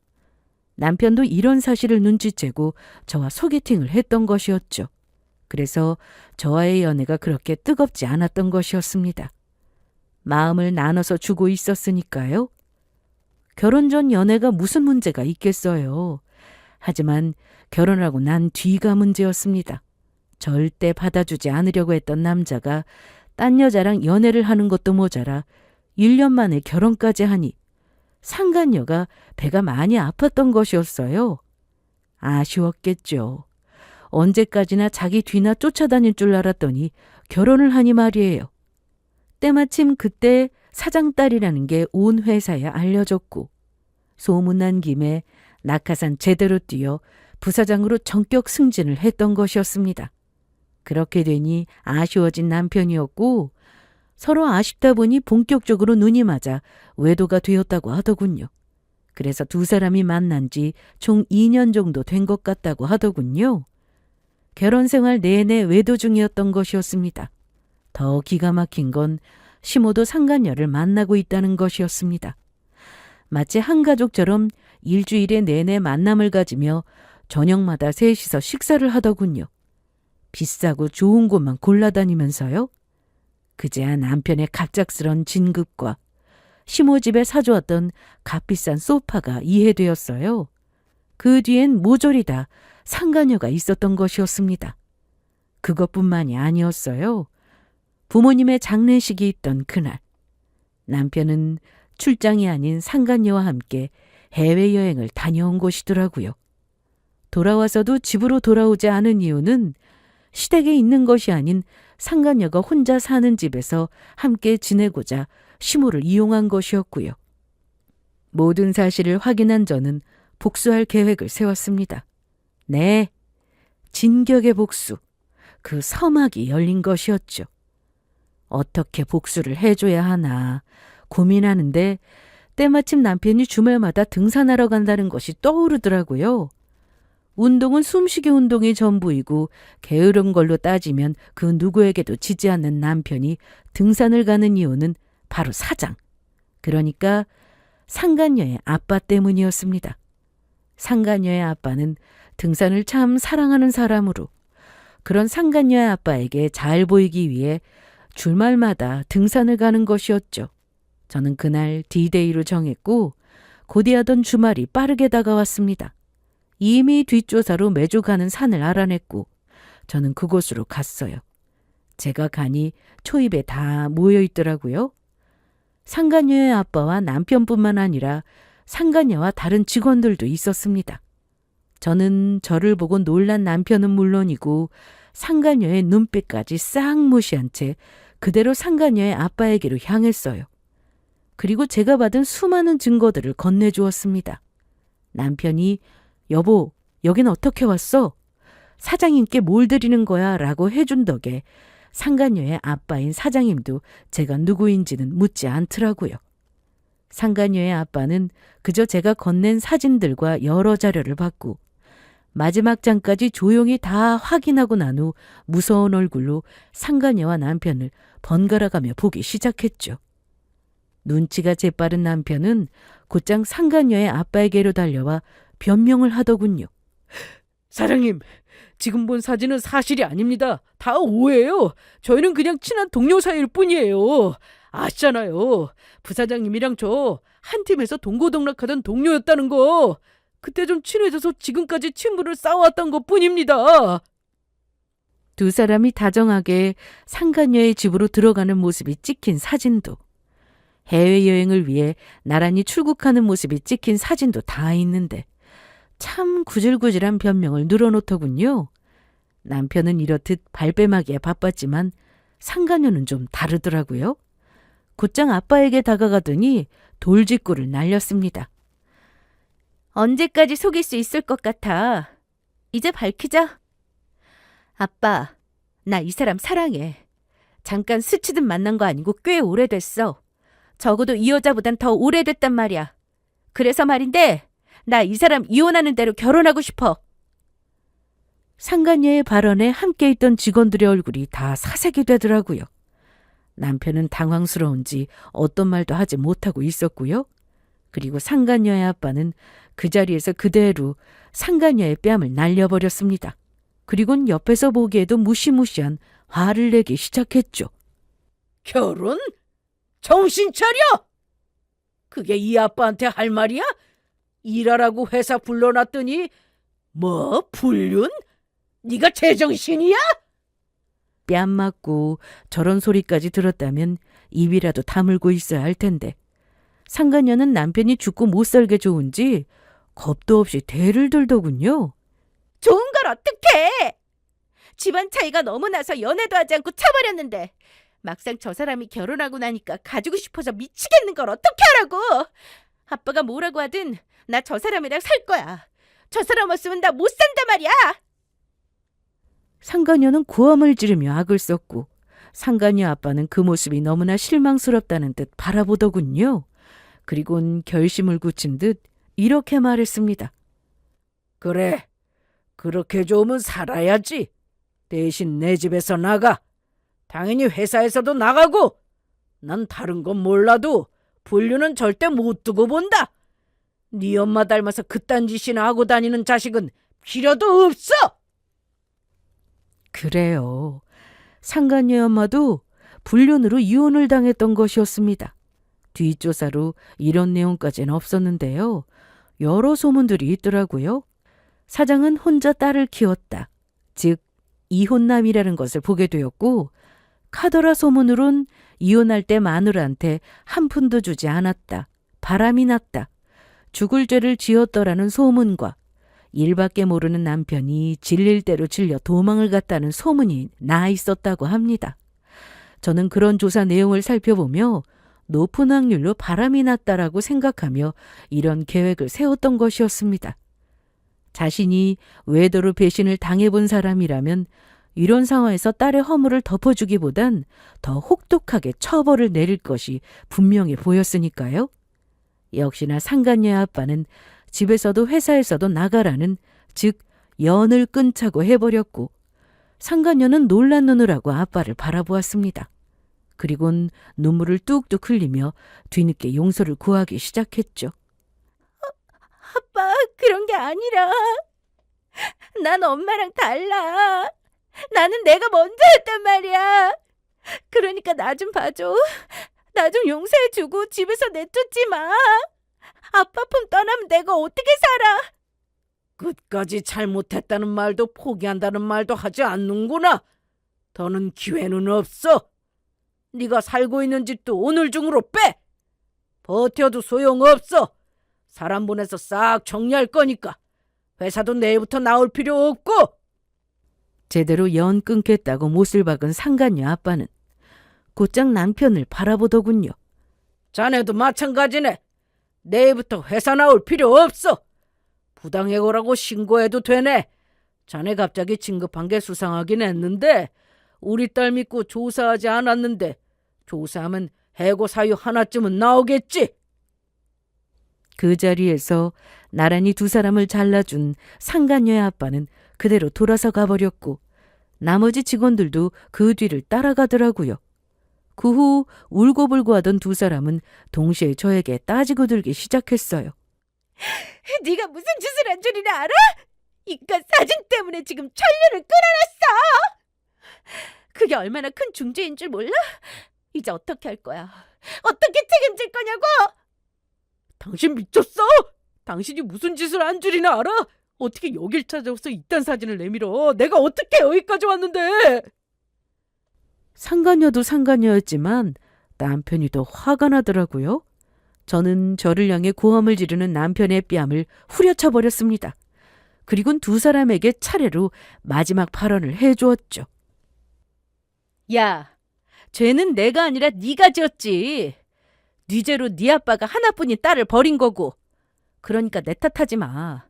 남편도 이런 사실을 눈치채고 저와 소개팅을 했던 것이었죠. 그래서 저와의 연애가 그렇게 뜨겁지 않았던 것이었습니다. 마음을 나눠서 주고 있었으니까요. 결혼 전 연애가 무슨 문제가 있겠어요. 하지만 결혼하고 난 뒤가 문제였습니다. 절대 받아주지 않으려고 했던 남자가 딴 여자랑 연애를 하는 것도 모자라 1년 만에 결혼까지 하니 상간녀가 배가 많이 아팠던 것이었어요. 아쉬웠겠죠. 언제까지나 자기 뒤나 쫓아다닐 줄 알았더니 결혼을 하니 말이에요. 때마침 그때 사장딸이라는 게 온 회사에 알려졌고 소문난 김에 낙하산 제대로 뛰어 부사장으로 전격 승진을 했던 것이었습니다. 그렇게 되니 아쉬워진 남편이었고 서로 아쉽다 보니 본격적으로 눈이 맞아 외도가 되었다고 하더군요. 그래서 두 사람이 만난 지 총 2년 정도 된 것 같다고 하더군요. 결혼 생활 내내 외도 중이었던 것이었습니다. 더 기가 막힌 건 시모도 상간녀를 만나고 있다는 것이었습니다. 마치 한 가족처럼 일주일에 내내 만남을 가지며 저녁마다 셋이서 식사를 하더군요. 비싸고 좋은 곳만 골라다니면서요. 그제야 남편의 갑작스런 진급과 시모 집에 사주었던 값비싼 소파가 이해되었어요. 그 뒤엔 모조리 다 상간녀가 있었던 것이었습니다. 그것뿐만이 아니었어요. 부모님의 장례식이 있던 그날, 남편은 출장이 아닌 상간녀와 함께 해외여행을 다녀온 것이더라고요. 돌아와서도 집으로 돌아오지 않은 이유는 시댁에 있는 것이 아닌 상간녀가 혼자 사는 집에서 함께 지내고자 시모를 이용한 것이었고요. 모든 사실을 확인한 저는 복수할 계획을 세웠습니다. 네, 진격의 복수, 그 서막이 열린 것이었죠. 어떻게 복수를 해줘야 하나 고민하는데 때마침 남편이 주말마다 등산하러 간다는 것이 떠오르더라고요. 운동은 숨쉬기 운동이 전부이고 게으른 걸로 따지면 그 누구에게도 지지 않는 남편이 등산을 가는 이유는 바로 사장, 그러니까 상간녀의 아빠 때문이었습니다. 상간녀의 아빠는 등산을 참 사랑하는 사람으로 그런 상간녀의 아빠에게 잘 보이기 위해 주말마다 등산을 가는 것이었죠. 저는 그날 D-Day로 정했고 고대하던 주말이 빠르게 다가왔습니다. 이미 뒷조사로 매주 가는 산을 알아냈고 저는 그곳으로 갔어요. 제가 가니 초입에 다 모여 있더라고요. 상간녀의 아빠와 남편뿐만 아니라 상간녀와 다른 직원들도 있었습니다. 저는 저를 보고 놀란 남편은 물론이고 상간녀의 눈빛까지 싹 무시한 채 그대로 상간녀의 아빠에게로 향했어요. 그리고 제가 받은 수많은 증거들을 건네주었습니다. 남편이 여보, 여긴 어떻게 왔어? 사장님께 뭘 드리는 거야? 라고 해준 덕에 상간녀의 아빠인 사장님도 제가 누구인지는 묻지 않더라고요. 상간녀의 아빠는 그저 제가 건넨 사진들과 여러 자료를 받고 마지막 장까지 조용히 다 확인하고 난 후 무서운 얼굴로 상간녀와 남편을 번갈아가며 보기 시작했죠. 눈치가 재빠른 남편은 곧장 상간녀의 아빠에게로 달려와 변명을 하더군요. 사장님, 지금 본 사진은 사실이 아닙니다. 다 오해예요. 저희는 그냥 친한 동료 사이일 뿐이에요. 아시잖아요. 부사장님이랑 저 한 팀에서 동고동락하던 동료였다는 거. 그때 좀 친해져서 지금까지 친분을 쌓아왔던 것뿐입니다. 두 사람이 다정하게 상간녀의 집으로 들어가는 모습이 찍힌 사진도, 해외여행을 위해 나란히 출국하는 모습이 찍힌 사진도 다 있는데 참 구질구질한 변명을 늘어놓더군요. 남편은 이렇듯 발뺌하기에 바빴지만 상간녀는 좀 다르더라고요. 곧장 아빠에게 다가가더니 돌직구를 날렸습니다. 언제까지 속일 수 있을 것 같아. 이제 밝히자. 아빠, 나 이 사람 사랑해. 잠깐 스치듯 만난 거 아니고 꽤 오래됐어. 적어도 이 여자보단 더 오래됐단 말이야. 그래서 말인데 나 이 사람 이혼하는 대로 결혼하고 싶어. 상간녀의 발언에 함께 있던 직원들의 얼굴이 다 사색이 되더라고요. 남편은 당황스러운지 어떤 말도 하지 못하고 있었고요. 그리고 상간녀의 아빠는 그 자리에서 그대로 상간녀의 뺨을 날려버렸습니다. 그리곤 옆에서 보기에도 무시무시한 화를 내기 시작했죠. 결혼? 정신 차려! 그게 이 아빠한테 할 말이야? 일하라고 회사 불러놨더니 뭐 불륜? 네가 제정신이야? 뺨 맞고 저런 소리까지 들었다면 입이라도 다물고 있어야 할 텐데 상간녀는 남편이 죽고 못 살게 좋은지 겁도 없이 대를 들더군요. 좋은 걸 어떡해! 집안 차이가 너무 나서 연애도 하지 않고 차버렸는데 막상 저 사람이 결혼하고 나니까 가지고 싶어서 미치겠는 걸 어떻게 하라고! 아빠가 뭐라고 하든 나 저 사람이랑 살 거야. 저 사람 없으면 나 못 산단 말이야! 상간녀는 고함을 지르며 악을 썼고 상간녀 아빠는 그 모습이 너무나 실망스럽다는 듯 바라보더군요. 그리곤 결심을 굳힌 듯 이렇게 말했습니다. 그래, 그렇게 좋으면 살아야지. 대신 내 집에서 나가. 당연히 회사에서도 나가고. 난 다른 건 몰라도 불륜은 절대 못 두고 본다. 네 엄마 닮아서 그딴 짓이나 하고 다니는 자식은 필요도 없어. 그래요. 상간녀 엄마도 불륜으로 이혼을 당했던 것이었습니다. 뒷조사로 이런 내용까지는 없었는데요. 여러 소문들이 있더라고요. 사장은 혼자 딸을 키웠다. 즉 이혼남이라는 것을 보게 되었고 카더라 소문으론 이혼할 때 마누라한테 한 푼도 주지 않았다. 바람이 났다. 죽을 죄를 지었더라는 소문과 일밖에 모르는 남편이 질릴 대로 질려 도망을 갔다는 소문이 나 있었다고 합니다. 저는 그런 조사 내용을 살펴보며 높은 확률로 바람이 났다라고 생각하며 이런 계획을 세웠던 것이었습니다. 자신이 외도로 배신을 당해본 사람이라면 이런 상황에서 딸의 허물을 덮어주기보단 더 혹독하게 처벌을 내릴 것이 분명해 보였으니까요. 역시나 상간녀의 아빠는 집에서도 회사에서도 나가라는 즉 연을 끊자고 해버렸고 상간녀는 놀란 눈을 하고 아빠를 바라보았습니다. 그리곤 눈물을 뚝뚝 흘리며 뒤늦게 용서를 구하기 시작했죠. 아빠, 그런 게 아니라 난 엄마랑 달라. 나는 내가 먼저 했단 말이야. 그러니까 나 좀 봐줘. 나 좀 용서해주고 집에서 내쫓지 마. 아빠 품 떠나면 내가 어떻게 살아? 끝까지 잘못했다는 말도 포기한다는 말도 하지 않는구나. 더는 기회는 없어. 네가 살고 있는 집도 오늘 중으로 빼. 버텨도 소용없어. 사람 보내서 싹 정리할 거니까 회사도 내일부터 나올 필요 없고. 제대로 연 끊겠다고 못을 박은 상간녀 아빠는 곧장 남편을 바라보더군요. 자네도 마찬가지네. 내일부터 회사 나올 필요 없어. 부당해고라고 신고해도 되네. 자네 갑자기 진급한 게 수상하긴 했는데 우리 딸 믿고 조사하지 않았는데 조사하면 해고 사유 하나쯤은 나오겠지. 그 자리에서 나란히 두 사람을 잘라준 상간녀의 아빠는 그대로 돌아서 가버렸고 나머지 직원들도 그 뒤를 따라가더라고요. 그 후 울고불고 하던 두 사람은 동시에 저에게 따지고 들기 시작했어요. 네가 무슨 짓을 한 줄이나 알아? 인간 사진 때문에 지금 천년을 끊어놨어. 그게 얼마나 큰 중죄인 줄 몰라? 이제 어떻게 할 거야? 어떻게 책임질 거냐고? 당신 미쳤어? 당신이 무슨 짓을 한 줄이나 알아? 어떻게 여길 찾아와서 이딴 사진을 내밀어? 내가 어떻게 여기까지 왔는데? 상간녀도 상간녀였지만 남편이 더 화가 나더라고요. 저는 저를 향해 고함을 지르는 남편의 뺨을 후려쳐 버렸습니다. 그리곤 두 사람에게 차례로 마지막 발언을 해주었죠. 야, 죄는 내가 아니라 네가 지었지. 네 죄로 네 아빠가 하나뿐인 딸을 버린 거고. 그러니까 내 탓하지 마.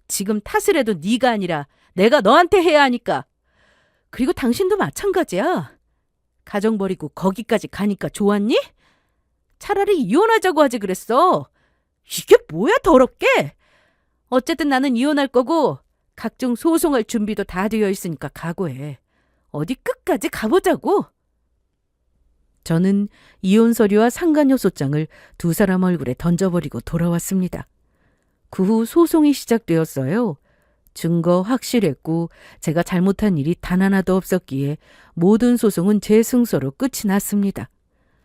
지금 탓을 해도 네가 아니라 내가 너한테 해야 하니까. 그리고 당신도 마찬가지야. 가정 버리고 거기까지 가니까 좋았니? 차라리 이혼하자고 하지 그랬어. 이게 뭐야 더럽게. 어쨌든 나는 이혼할 거고 각종 소송할 준비도 다 되어 있으니까 각오해. 어디 끝까지 가보자고. 저는 이혼 서류와 상간녀 소장을 두 사람 얼굴에 던져버리고 돌아왔습니다. 그 후 소송이 시작되었어요. 증거 확실했고 제가 잘못한 일이 단 하나도 없었기에 모든 소송은 제 승소로 끝이 났습니다.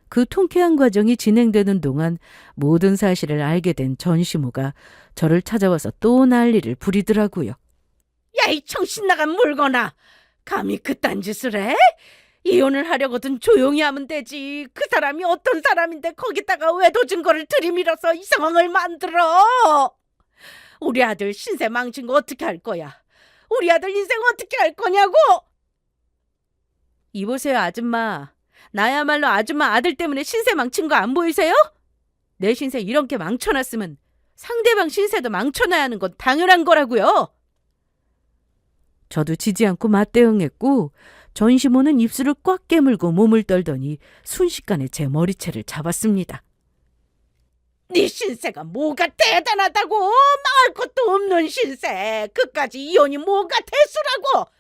그 통쾌한 과정이 진행되는 동안 모든 사실을 알게 된 전시모가 저를 찾아와서 또 난리를 부리더라고요. 야, 이 정신 나간 물거나. 감히 그딴 짓을 해? 이혼을 하려거든 조용히 하면 되지. 그 사람이 어떤 사람인데 거기다가 외도 증거를 들이밀어서 이 상황을 만들어. 우리 아들 신세 망친 거 어떻게 할 거야? 우리 아들 인생 어떻게 할 거냐고? 이보세요 아줌마. 나야말로 아줌마 아들 때문에 신세 망친 거 안 보이세요? 내 신세 이렇게 망쳐놨으면 상대방 신세도 망쳐놔야 하는 건 당연한 거라고요. 저도 지지 않고 맞대응했고 전시모는 입술을 꽉 깨물고 몸을 떨더니 순식간에 제 머리채를 잡았습니다. 네 신세가 뭐가 대단하다고? 말할 것도 없는 신세. 그까지 이혼이 뭐가 대수라고?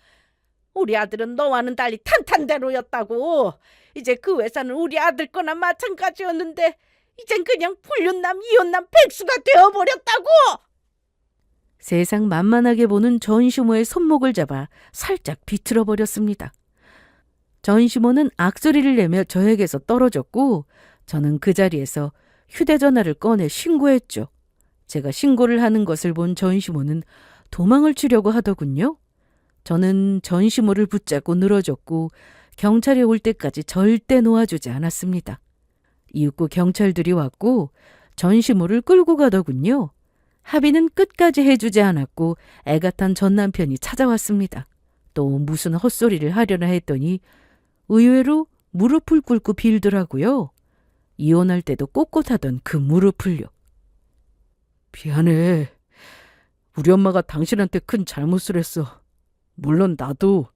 우리 아들은 너와는 달리 탄탄대로였다고. 이제 그 회사는 우리 아들 거나 마찬가지였는데 이젠 그냥 불륜남 이혼남 백수가 되어버렸다고. 세상 만만하게 보는 전시모의 손목을 잡아 살짝 비틀어 버렸습니다. 전시모는 악소리를 내며 저에게서 떨어졌고 저는 그 자리에서 휴대전화를 꺼내 신고했죠. 제가 신고를 하는 것을 본 전시모는 도망을 치려고 하더군요. 저는 전시모를 붙잡고 늘어졌고 경찰이 올 때까지 절대 놓아주지 않았습니다. 이윽고 경찰들이 왔고 전시모를 끌고 가더군요. 합의는 끝까지 해주지 않았고 애가 탄 전 남편이 찾아왔습니다. 또 무슨 헛소리를 하려나 했더니 의외로 무릎을 꿇고 빌더라고요. 이혼할 때도 꼿꼿하던 그 무릎을요. 미안해. 우리 엄마가 당신한테 큰 잘못을 했어. 물론 나도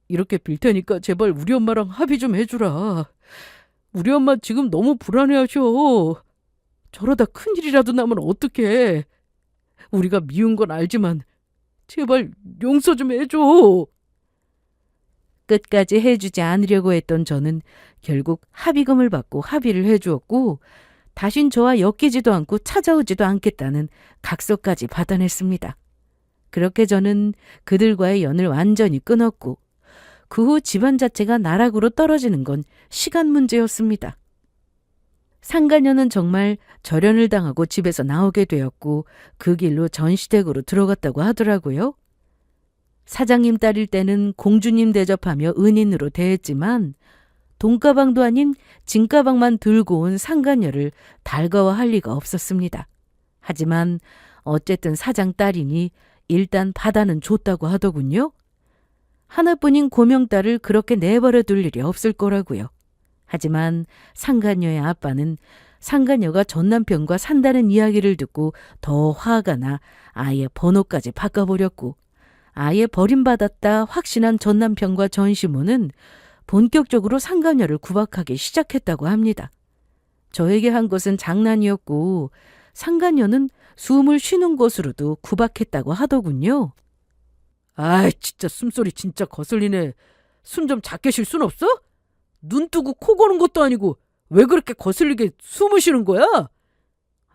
이렇게 빌 테니까 제발 우리 엄마랑 합의 좀 해주라. 우리 엄마 지금 너무 불안해하셔. 저러다 큰일이라도 나면 어떡해. 우리가 미운 건 알지만 제발 용서 좀 해줘. 끝까지 해주지 않으려고 했던 저는 결국 합의금을 받고 합의를 해주었고 다신 저와 엮이지도 않고 찾아오지도 않겠다는 각서까지 받아냈습니다. 그렇게 저는 그들과의 연을 완전히 끊었고 그 후 집안 자체가 나락으로 떨어지는 건 시간 문제였습니다. 상간녀는 정말 절연을 당하고 집에서 나오게 되었고 그 길로 전시댁으로 들어갔다고 하더라고요. 사장님 딸일 때는 공주님 대접하며 은인으로 대했지만 돈가방도 아닌 진가방만 들고 온 상간녀를 달가워할 리가 없었습니다. 하지만 어쨌든 사장 딸이니 일단 받아는 줬다고 하더군요. 하나뿐인 고명딸을 그렇게 내버려 둘 일이 없을 거라고요. 하지만 상간녀의 아빠는 상간녀가 전 남편과 산다는 이야기를 듣고 더 화가 나 아예 번호까지 바꿔버렸고, 아예 버림받았다 확신한 전 남편과 전 시모는 본격적으로 상간녀를 구박하기 시작했다고 합니다. 저에게 한 것은 장난이었고 상간녀는 숨을 쉬는 곳으로도 구박했다고 하더군요. 아이, 진짜 숨소리 진짜 거슬리네. 숨 좀 작게 쉴 순 없어? 눈 뜨고 코 고는 것도 아니고 왜 그렇게 거슬리게 숨을 쉬는 거야?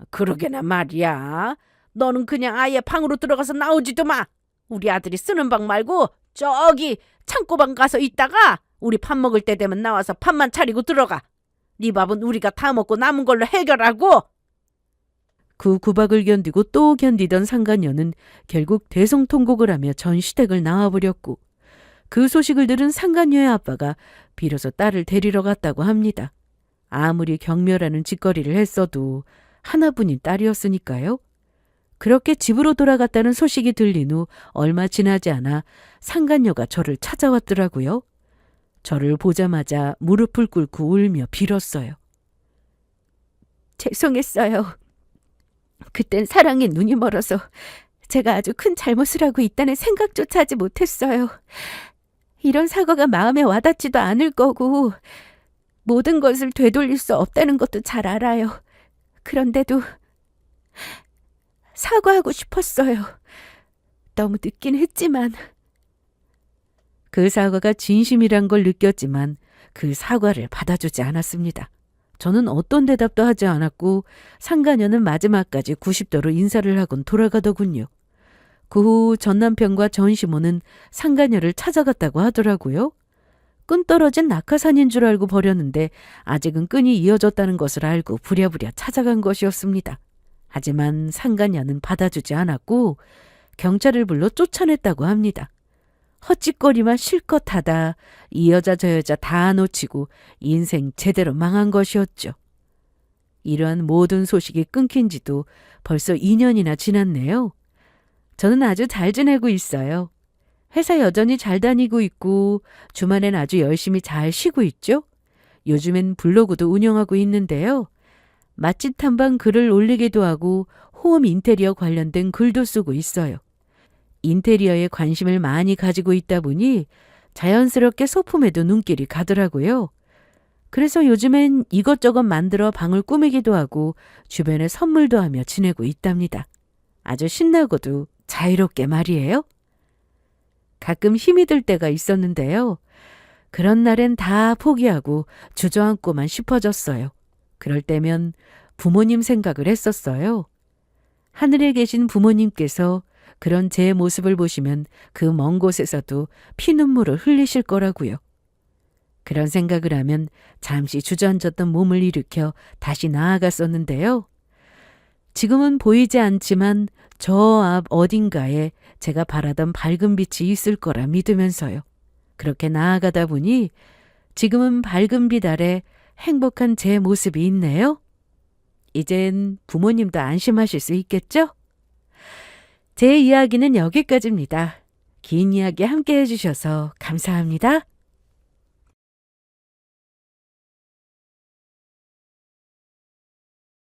그러게나 말이야. 너는 그냥 아예 방으로 들어가서 나오지도 마. 우리 아들이 쓰는 방 말고 저기 창고방 가서 있다가 우리 밥 먹을 때 되면 나와서 밥만 차리고 들어가. 네 밥은 우리가 다 먹고 남은 걸로 해결하고. 그 구박을 견디고 또 견디던 상간녀는 결국 대성통곡을 하며 전 시댁을 나와버렸고, 그 소식을 들은 상간녀의 아빠가 비로소 딸을 데리러 갔다고 합니다. 아무리 경멸하는 짓거리를 했어도 하나뿐인 딸이었으니까요. 그렇게 집으로 돌아갔다는 소식이 들린 후 얼마 지나지 않아 상간녀가 저를 찾아왔더라고요. 저를 보자마자 무릎을 꿇고 울며 빌었어요. 죄송했어요. 그땐 사랑에 눈이 멀어서 제가 아주 큰 잘못을 하고 있다는 생각조차 하지 못했어요. 이런 사과가 마음에 와닿지도 않을 거고 모든 것을 되돌릴 수 없다는 것도 잘 알아요. 그런데도 사과하고 싶었어요. 너무 늦긴 했지만. 그 사과가 진심이란 걸 느꼈지만 그 사과를 받아주지 않았습니다. 저는 어떤 대답도 하지 않았고 상간녀는 마지막까지 90도로 인사를 하곤 돌아가더군요. 그 후 전 남편과 전 시모는 상간녀를 찾아갔다고 하더라고요. 끈 떨어진 낙하산인 줄 알고 버렸는데 아직은 끈이 이어졌다는 것을 알고 부랴부랴 찾아간 것이었습니다. 하지만 상간녀는 받아주지 않았고 경찰을 불러 쫓아냈다고 합니다. 헛짓거리만 실컷 하다 이 여자 저 여자 다 놓치고 인생 제대로 망한 것이었죠. 이러한 모든 소식이 끊긴 지도 벌써 2년이나 지났네요. 저는 아주 잘 지내고 있어요. 회사 여전히 잘 다니고 있고 주말엔 아주 열심히 잘 쉬고 있죠. 요즘엔 블로그도 운영하고 있는데요. 맛집 탐방 글을 올리기도 하고 홈 인테리어 관련된 글도 쓰고 있어요. 인테리어에 관심을 많이 가지고 있다 보니 자연스럽게 소품에도 눈길이 가더라고요. 그래서 요즘엔 이것저것 만들어 방을 꾸미기도 하고 주변에 선물도 하며 지내고 있답니다. 아주 신나고도 자유롭게 말이에요. 가끔 힘이 들 때가 있었는데요. 그런 날엔 다 포기하고 주저앉고만 싶어졌어요. 그럴 때면 부모님 생각을 했었어요. 하늘에 계신 부모님께서 그런 제 모습을 보시면 그 먼 곳에서도 피눈물을 흘리실 거라고요. 그런 생각을 하면 잠시 주저앉았던 몸을 일으켜 다시 나아갔었는데요. 지금은 보이지 않지만 저 앞 어딘가에 제가 바라던 밝은 빛이 있을 거라 믿으면서요. 그렇게 나아가다 보니 지금은 밝은 빛 아래 행복한 제 모습이 있네요. 이젠 부모님도 안심하실 수 있겠죠? 제 이야기는 여기까지입니다. 긴 이야기 함께 해주셔서 감사합니다.